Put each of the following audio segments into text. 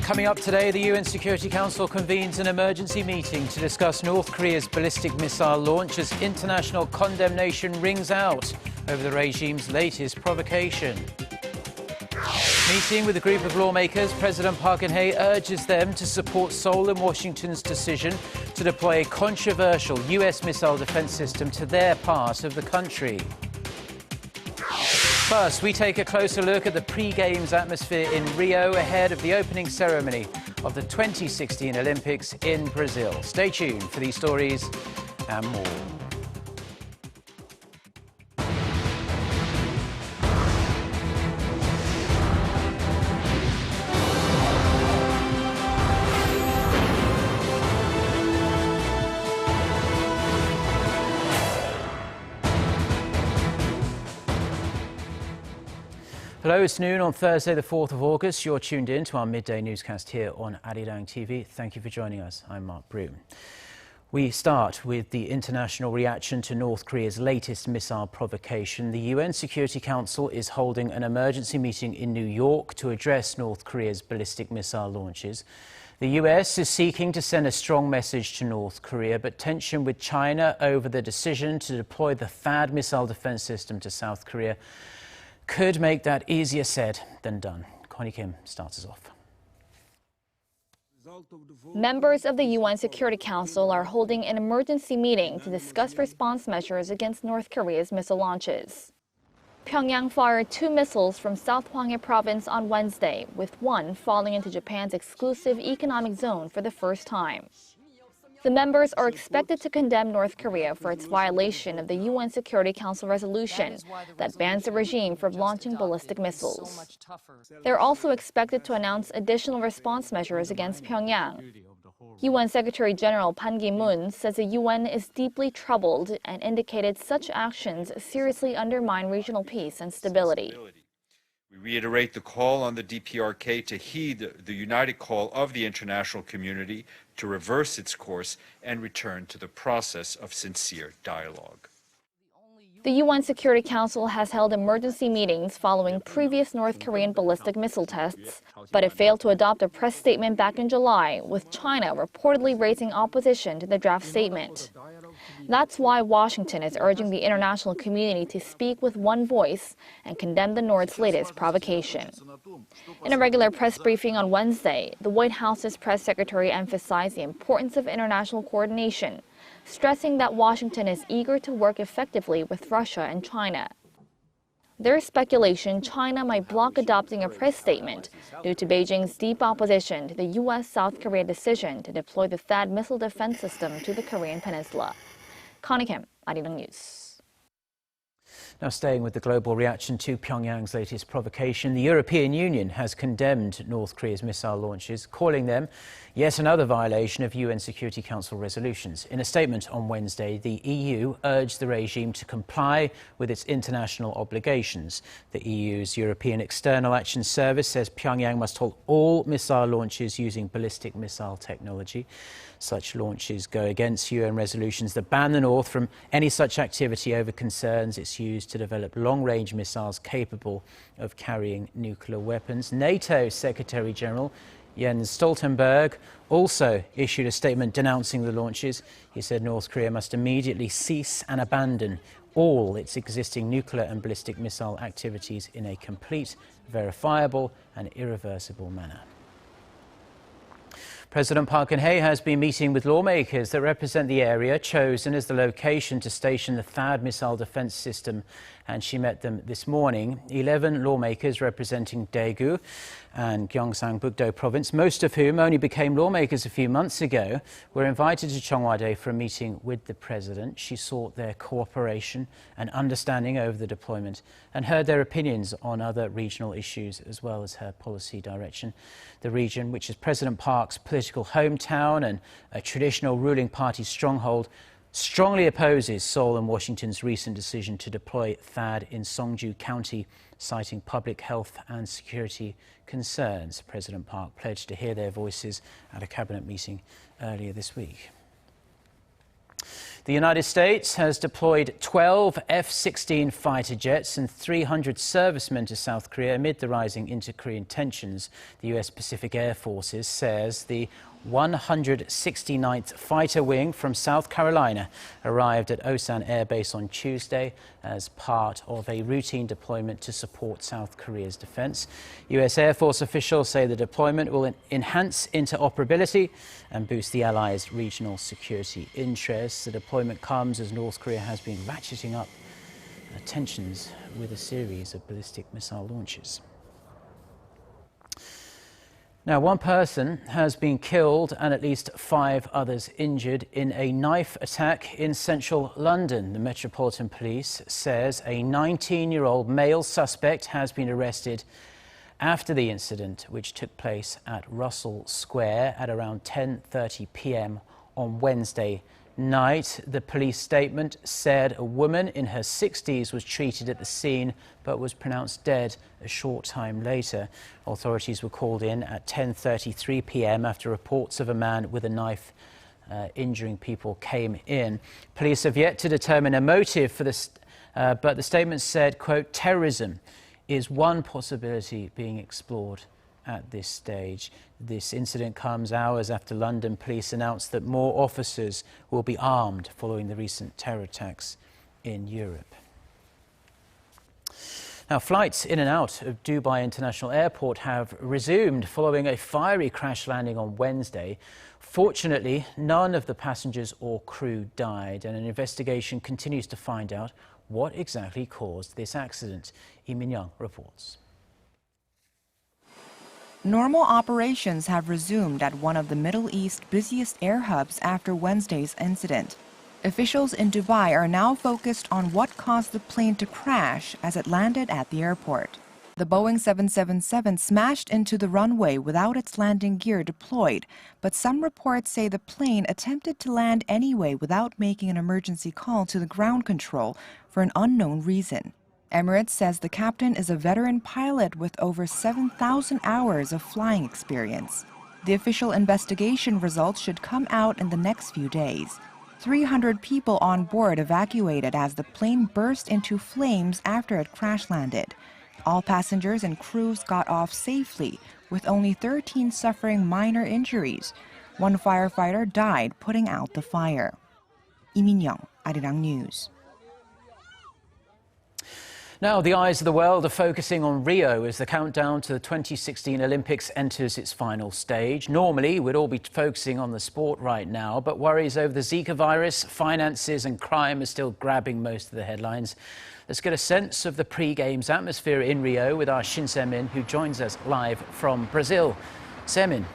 Coming up today, the UN Security Council convenes an emergency meeting to discuss North Korea's ballistic missile launch as international condemnation rings out over the regime's latest provocation. Meeting with a group of lawmakers, President Park Geun-hye urges them to support Seoul and Washington's decision to deploy a controversial US missile defense system to their part of the country. First, we take a closer look at the pre-Games atmosphere in Rio ahead of the opening ceremony of the 2016 Olympics in Brazil. Stay tuned for these stories and more. Hello, it's noon on Thursday, the 4th of August. You're tuned in to our midday newscast here on Arirang TV. Thank you for joining us. I'm Mark Broom. We start with the international reaction to North Korea's latest missile provocation. The UN Security Council is holding an emergency meeting in New York to address North Korea's ballistic missile launches. The US is seeking to send a strong message to North Korea, but tension with China over the decision to deploy the THAAD missile defense system to South Korea could make that easier said than done. Connie Kim starts us off. Members of the UN Security Council are holding an emergency meeting to discuss response measures against North Korea's missile launches. Pyongyang fired 2 missiles from South Hwanghae province on Wednesday, with one falling into Japan's exclusive economic zone for the first time. The members are expected to condemn North Korea for its violation of the UN Security Council resolution that bans the regime from launching ballistic missiles. They're also expected to announce additional response measures against Pyongyang. UN Secretary-General Ban Ki-moon says the UN is deeply troubled and indicated such actions seriously undermine regional peace and stability. We reiterate the call on the DPRK to heed the united call of the international community to reverse its course and return to the process of sincere dialogue. The UN Security Council has held emergency meetings following previous North Korean ballistic missile tests, but it failed to adopt a press statement back in July, with China reportedly raising opposition to the draft statement. That's why Washington is urging the international community to speak with one voice and condemn the North's latest provocation. In a regular press briefing on Wednesday, the White House's press secretary emphasized the importance of international coordination, stressing that Washington is eager to work effectively with Russia and China. There's speculation China might block adopting a press statement due to Beijing's deep opposition to the U.S.-South Korea decision to deploy the THAAD missile defense system to the Korean peninsula. Connie Kim, Arirang News. Now, staying with the global reaction to Pyongyang's latest provocation, the European Union has condemned North Korea's missile launches, calling them yet another violation of UN Security Council resolutions. In a statement on Wednesday, the EU urged the regime to comply with its international obligations. The EU's European External Action Service says Pyongyang must halt all missile launches using ballistic missile technology. Such launches go against UN resolutions that ban the North from any such activity over concerns it's used to develop long-range missiles capable of carrying nuclear weapons. NATO Secretary-General Jens Stoltenberg also issued a statement denouncing the launches. He said North Korea must immediately cease and abandon all its existing nuclear and ballistic missile activities in a complete, verifiable and irreversible manner. President Park Geun-hye has been meeting with lawmakers that represent the area chosen as the location to station the THAAD missile defense system, and she met them this morning. 11 lawmakers representing Daegu and Gyeongsangbuk-do province, most of whom only became lawmakers a few months ago, were invited to Cheongwadae for a meeting with the president. She sought their cooperation and understanding over the deployment and heard their opinions on other regional issues as well as her policy direction. The region, which is President Park's political hometown and a traditional ruling party stronghold, strongly opposes Seoul and Washington's recent decision to deploy THAAD in Seongju County, citing public health and security concerns. President Park pledged to hear their voices at a cabinet meeting earlier this week. The United States has deployed 12 F-16 fighter jets and 300 servicemen to South Korea amid the rising inter-Korean tensions. The U.S. Pacific Air Forces says the 169th Fighter Wing from South Carolina arrived at Osan Air Base on Tuesday as part of a routine deployment to support South Korea's defense. U.S. Air Force officials say the deployment will enhance interoperability and boost the allies' regional security interests. The deployment comes as North Korea has been ratcheting up tensions with a series of ballistic missile launches. Now, one person has been killed and at least 5 others injured in a knife attack in central London. The Metropolitan Police says a 19-year-old male suspect has been arrested after the incident, which took place at Russell Square at around 10:30 p.m. on Wednesday night. The police statement said a woman in her 60s was treated at the scene but was pronounced dead a short time later. Authorities were called in at 10:33 p.m. after reports of a man with a knife injuring people came in. Police have yet to determine a motive for this, but the statement said, quote, terrorism is one possibility being explored at this stage. This incident comes hours after London police announced that more officers will be armed following the recent terror attacks in Europe. Now, flights in and out of Dubai International Airport have resumed following a fiery crash landing on Wednesday. Fortunately, none of the passengers or crew died, and an investigation continues to find out what exactly caused this accident. Lee Min-young reports. Normal operations have resumed at one of the Middle East's busiest air hubs after Wednesday's incident. Officials in Dubai are now focused on what caused the plane to crash as it landed at the airport. The Boeing 777 smashed into the runway without its landing gear deployed, but some reports say the plane attempted to land anyway without making an emergency call to the ground control for an unknown reason. Emirates says the captain is a veteran pilot with over 7,000 hours of flying experience. The official investigation results should come out in the next few days. 300 people on board evacuated as the plane burst into flames after it crash landed. All passengers and crews got off safely, with only 13 suffering minor injuries. One firefighter died putting out the fire. Lee Min-young, Arirang News. Now, the eyes of the world are focusing on Rio as the countdown to the 2016 Olympics enters its final stage. Normally, we'd all be focusing on the sport right now, but worries over the Zika virus, finances and crime are still grabbing most of the headlines. Let's get a sense of the pre-games atmosphere in Rio with our Shin Se-min, who joins us live from Brazil. Se-min.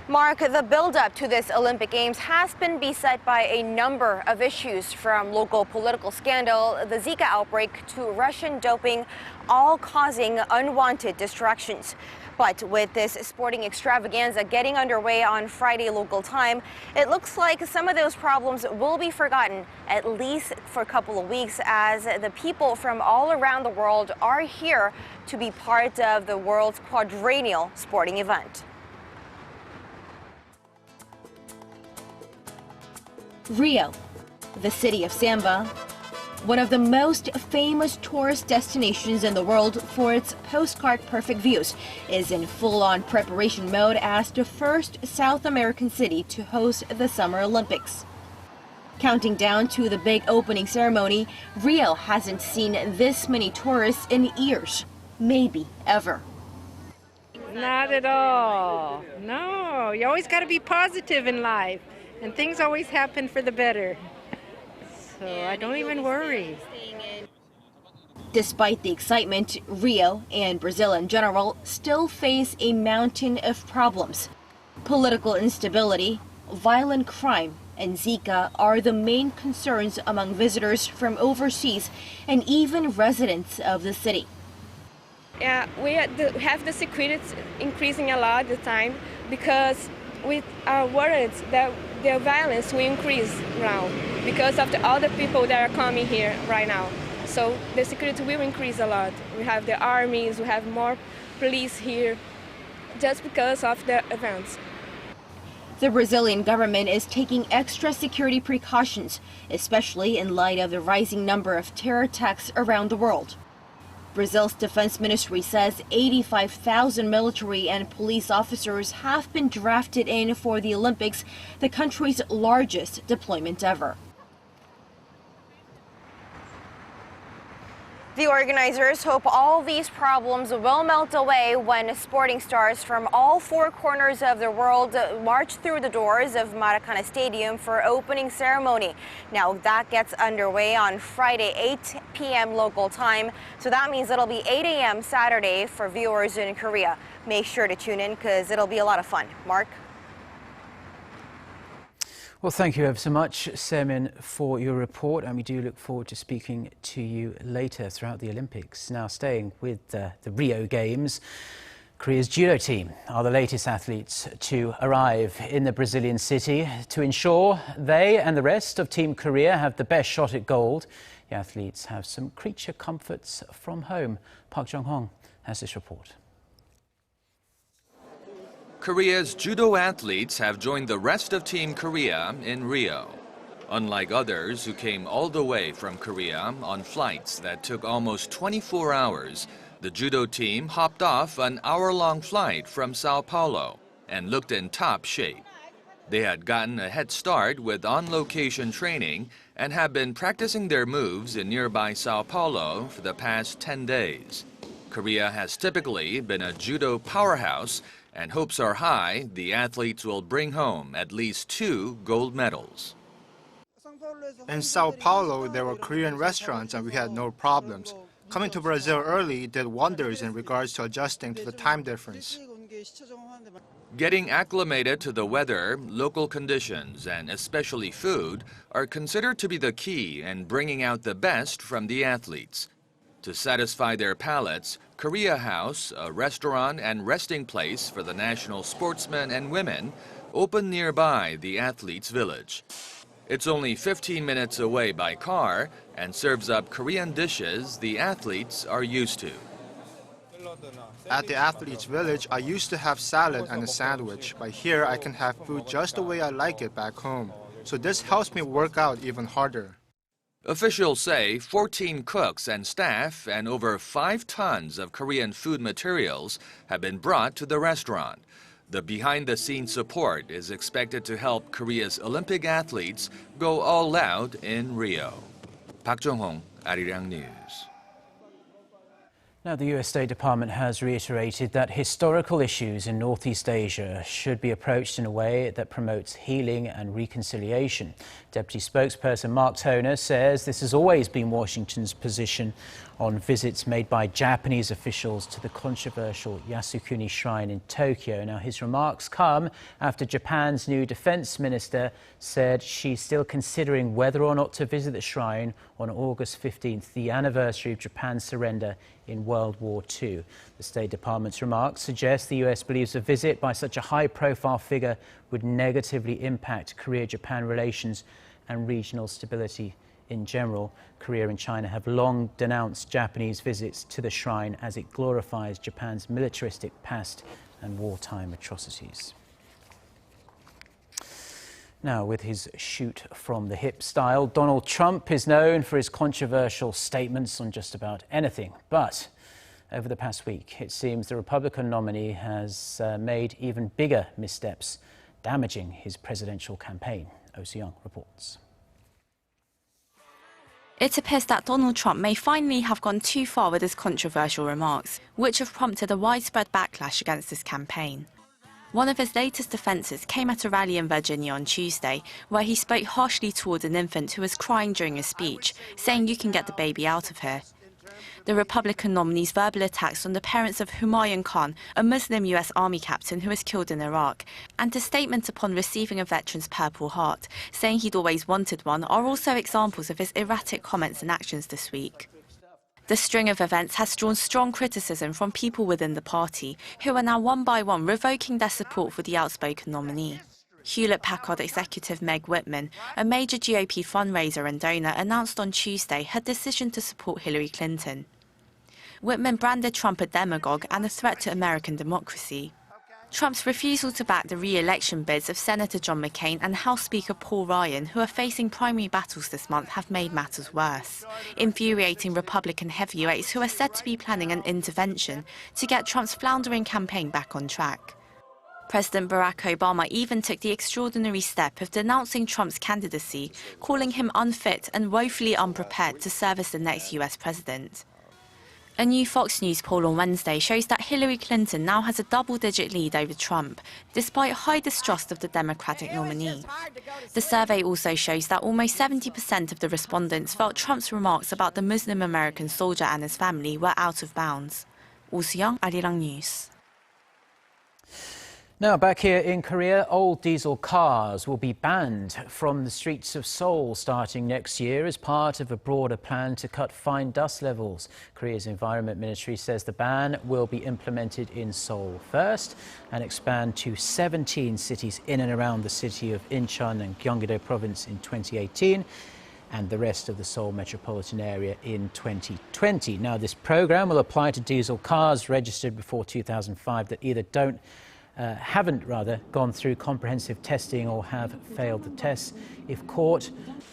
Mark, the build-up to this Olympic Games has been beset by a number of issues, from local political scandal, the Zika outbreak, to Russian doping, all causing unwanted distractions. But with this sporting extravaganza getting underway on Friday local time, it looks like some of those problems will be forgotten, at least for a couple of weeks, as the people from all around the world are here to be part of the world's quadrennial sporting event. Rio, the city of samba, one of the most famous tourist destinations in the world for its postcard-perfect views, is in full-on preparation mode as the first South American city to host the Summer Olympics. Counting down to the big opening ceremony, Rio hasn't seen this many tourists in years, maybe ever. Not at all. No, you always got to be positive in life. And things always happen for the better. So I don't even worry. Despite the excitement, Rio and Brazil in general still face a mountain of problems. Political instability, violent crime, and Zika are the main concerns among visitors from overseas and even residents of the city. Yeah, we have the security increasing a lot the time because we are worried that the violence will increase now because of all the people that are coming here right now. So the security will increase a lot. We have the armies, we have more police here just because of the events. The Brazilian government is taking extra security precautions, especially in light of the rising number of terror attacks around the world. Brazil's defense ministry says 85,000 military and police officers have been drafted in for the Olympics, the country's largest deployment ever. The organizers hope all these problems will melt away when sporting stars from all four corners of the world march through the doors of Maracana Stadium for opening ceremony. Now that gets underway on Friday, 8 p.m. local time. So that means it'll be 8 a.m. Saturday for viewers in Korea. Make sure to tune in because it'll be a lot of fun. Mark? Well, thank you ever so much, Semin, for your report, and we do look forward to speaking to you later throughout the Olympics. Now, staying with the Rio Games, Korea's judo team are the latest athletes to arrive in the Brazilian city. To ensure they and the rest of Team Korea have the best shot at gold, the athletes have some creature comforts from home. Park Jong-hong has this report. Korea's judo athletes have joined the rest of Team Korea in Rio. Unlike others who came all the way from Korea on flights that took almost 24 hours, the judo team hopped off an hour-long flight from Sao Paulo and looked in top shape. They had gotten a head start with on-location training and have been practicing their moves in nearby Sao Paulo for the past 10 days. Korea has typically been a judo powerhouse, and hopes are high the athletes will bring home at least 2 gold medals. In Sao Paulo, there were Korean restaurants and we had no problems. Coming to Brazil early did wonders in regards to adjusting to the time difference. Getting acclimated to the weather, local conditions, and especially food are considered to be the key in bringing out the best from the athletes. To satisfy their palates, Korea House, a restaurant and resting place for the national sportsmen and women, opened nearby the athletes' village. It's only 15 minutes away by car and serves up Korean dishes the athletes are used to. At the athletes' village, I used to have salad and a sandwich, but here I can have food just the way I like it back home. So this helps me work out even harder. Officials say 14 cooks and staff and over 5 tons of Korean food materials have been brought to the restaurant. The behind-the-scenes support is expected to help Korea's Olympic athletes go all out in Rio. Park Jong-hong, Arirang News. Now, the US State Department has reiterated that historical issues in Northeast Asia should be approached in a way that promotes healing and reconciliation. Deputy spokesperson Mark Toner says this has always been Washington's position on visits made by Japanese officials to the controversial Yasukuni Shrine in Tokyo. Now, his remarks come after Japan's new defense minister said she's still considering whether or not to visit the shrine on August 15th, the anniversary of Japan's surrender in World War II. The State Department's remarks suggest the US believes a visit by such a high-profile figure would negatively impact Korea-Japan relations and regional stability in general. Korea and China have long denounced Japanese visits to the shrine as it glorifies Japan's militaristic past and wartime atrocities. Now, with his shoot-from-the-hip style, Donald Trump is known for his controversial statements on just about anything. But over the past week, it seems the Republican nominee has made even bigger missteps, damaging his presidential campaign. Oh Soo-young reports. It appears that Donald Trump may finally have gone too far with his controversial remarks, which have prompted a widespread backlash against his campaign. One of his latest offences came at a rally in Virginia on Tuesday, where he spoke harshly towards an infant who was crying during a speech, saying you can get the baby out of here. The Republican nominee's verbal attacks on the parents of Humayun Khan, a Muslim US Army captain who was killed in Iraq, and a statement upon receiving a veteran's Purple Heart, saying he'd always wanted one, are also examples of his erratic comments and actions this week. The string of events has drawn strong criticism from people within the party, who are now one by one revoking their support for the outspoken nominee. Hewlett-Packard executive Meg Whitman, a major GOP fundraiser and donor, announced on Tuesday her decision to support Hillary Clinton. Whitman branded Trump a demagogue and a threat to American democracy. Trump's refusal to back the re-election bids of Senator John McCain and House Speaker Paul Ryan, who are facing primary battles this month, have made matters worse, infuriating Republican heavyweights who are said to be planning an intervention to get Trump's floundering campaign back on track. President Barack Obama even took the extraordinary step of denouncing Trump's candidacy, calling him unfit and woefully unprepared to serve as the next US president. A new Fox News poll on Wednesday shows that Hillary Clinton now has a double-digit lead over Trump, despite high distrust of the Democratic nominee. The survey also shows that almost 70% of the respondents felt Trump's remarks about the Muslim American soldier and his family were out of bounds. Oh Soo-young, Arirang News. Now, back here in Korea, old diesel cars will be banned from the streets of Seoul starting next year as part of a broader plan to cut fine dust levels. Korea's Environment Ministry says the ban will be implemented in Seoul first and expand to 17 cities in and around the city of Incheon and Gyeonggi-do province in 2018. And the rest of the Seoul metropolitan area in 2020. Now, this program will apply to diesel cars registered before 2005 that either haven't gone through comprehensive testing or have failed the tests. If caught,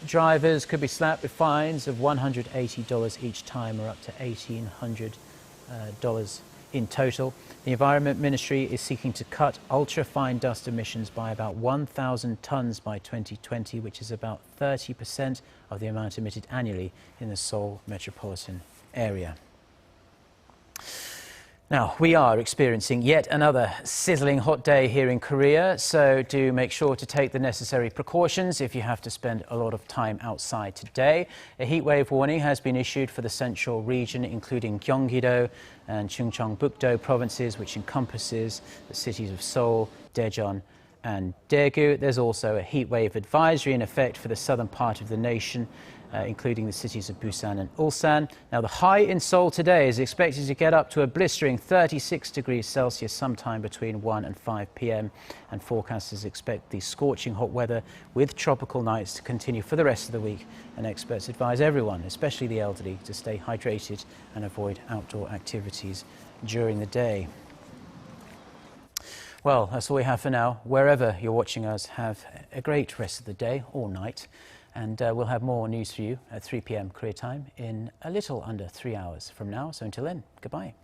drivers could be slapped with fines of $180 each time or up to $1,800 in total. The Environment Ministry is seeking to cut ultra-fine dust emissions by about 1,000 tonnes by 2020, which is about 30% of the amount emitted annually in the Seoul metropolitan area. Now, we are experiencing yet another sizzling hot day here in Korea, so do make sure to take the necessary precautions if you have to spend a lot of time outside today. A heatwave warning has been issued for the central region, including Gyeonggi-do and Gyeongsangbuk-do provinces, which encompasses the cities of Seoul, Daejeon and Daegu. There's also a heatwave advisory in effect for the southern part of the nation, including the cities of Busan and Ulsan. Now, the high in Seoul today is expected to get up to a blistering 36 degrees Celsius sometime between 1 and 5 p.m. And forecasters expect the scorching hot weather with tropical nights to continue for the rest of the week. And experts advise everyone, especially the elderly, to stay hydrated and avoid outdoor activities during the day. Well, that's all we have for now. Wherever you're watching us, have a great rest of the day or night. And we'll have more news for you at 3 p.m. Korea time in a little under 3 hours from now. So until then, goodbye.